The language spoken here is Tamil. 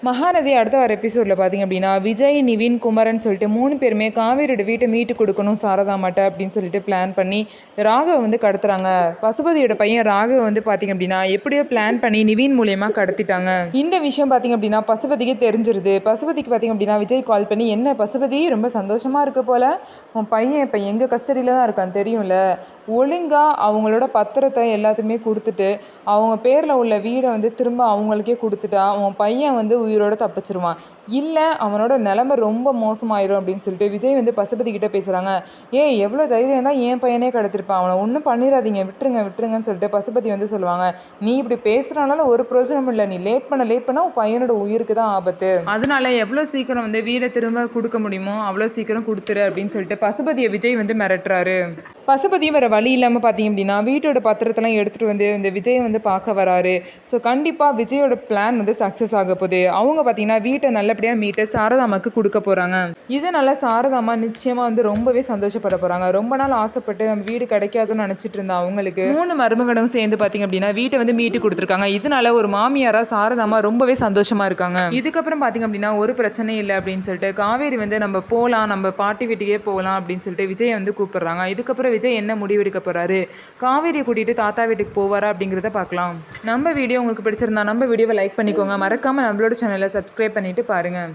மகாநதி அடுத்த வர எபிசோடில் பார்த்திங்க அப்படின்னா விஜய், நிவின், குமரன் சொல்லிட்டு 3 பேருமே காவேரியோட வீட்டை மீட்டு கொடுக்கணும் சாரதாமாட்ட அப்படின்னு சொல்லிட்டு பிளான் பண்ணி ராகவ வந்து கடத்துறாங்க. பசுபதியோட பையன் ராகவ வந்து பார்த்திங்க அப்படின்னா எப்படியோ பிளான் பண்ணி நிவின் மூலயமா கடத்திட்டாங்க. இந்த விஷயம் பார்த்திங்க அப்படின்னா பசுபதிக்கு தெரிஞ்சிருது. பசுபதிக்கு பார்த்திங்க அப்படின்னா விஜய் கால் பண்ணி, என்ன பசுபதி ரொம்ப சந்தோஷமாக இருக்க போல, உன் பையன் இப்போ எங்கள் கஸ்டடியில் தான் இருக்கான் தெரியும்ல, ஒழுங்காக அவங்களோட பத்திரத்தை எல்லாத்தையுமே கொடுத்துட்டு அவங்க பேரில் உள்ள வீடை வந்து திரும்ப அவங்களுக்கே கொடுத்துட்டா உன் பையன் வந்து உயிரோட தப்பிச்சிருவான், இல்லை அவனோட நிலைமை ரொம்ப மோசமாயிரும் அப்படின்னு சொல்லிட்டு விஜய் வந்து பசுபதி கிட்ட பேசுகிறாங்க. எவ்வளோ தைரியம் தான் என் பையனே கடத்திருப்பான், அவனை ஒன்றும் பண்ணிடாதீங்க, விட்டுருங்கன்னு சொல்லிட்டு பசுபதி வந்து சொல்லுவாங்க. நீ இப்படி பேசுகிறனால ஒரு பிரயோஜனமும் இல்லை, நீ லேட் பண்ண உன் பையனோட உயிருக்கு தான் ஆபத்து, அதனால எவ்வளோ சீக்கிரம் வந்து வீடை திரும்ப கொடுக்க முடியுமோ அவ்வளோ சீக்கிரம் கொடுத்துரு அப்படின்னு சொல்லிட்டு பசுபதியை விஜய் வந்து மிரட்டுறாரு. பசுபதியும் வேறு வழி இல்லாமல் பார்த்தீங்க அப்படின்னா வீட்டோட பத்திரத்தெல்லாம் எடுத்துகிட்டு வந்து இந்த விஜயை வந்து பார்க்க வராரு. ஸோ கண்டிப்பாக விஜயோட பிளான் வந்து சக்ஸஸ் ஆக போகுது. அவங்க பார்த்தீங்கன்னா வீட்டை நல்லபடியாக மீட்டு சாரதாமாக்கு கொடுக்க போகிறாங்க. இதனால சாரதாமா நிச்சயமாக வந்து ரொம்பவே சந்தோஷப்பட போகிறாங்க. ரொம்ப நாள் ஆசைப்பட்டு நம்ம வீடு கிடைக்காதுன்னு நினச்சிட்டு இருந்தா அவங்களுக்கு 3 மருமகளும் சேர்ந்து பார்த்தீங்க அப்படின்னா வீட்டை வந்து மீட்டு கொடுத்துருக்காங்க. இதனால ஒரு மாமியாராக சாரதாமா ரொம்பவே சந்தோஷமாக இருக்காங்க. இதுக்கப்புறம் பார்த்தீங்க அப்படின்னா ஒரு பிரச்சனையும் இல்லை அப்படின்னு சொல்லிட்டு காவேரி வந்து நம்ம போகலாம், நம்ம பாட்டி வீட்டுக்கே போகலாம் அப்படின்னு சொல்லிட்டு விஜயை வந்து கூப்பிடுறாங்க. இதுக்கப்புறம் விஜய் என்ன முடிவெடுக்க போகிறாரு, காவேரியை கூட்டிகிட்டு தாத்தா வீட்டுக்கு போவாரா அப்படிங்கிறத பார்க்கலாம். நம்ம வீடியோ உங்களுக்கு பிடிச்சிருந்தா நம்ம வீடியோவை லைக் பண்ணிக்கோங்க. மறக்காமல் நம்மளோட சேனலை சப்ஸ்கிரைப் பண்ணிட்டு பாருங்கள்.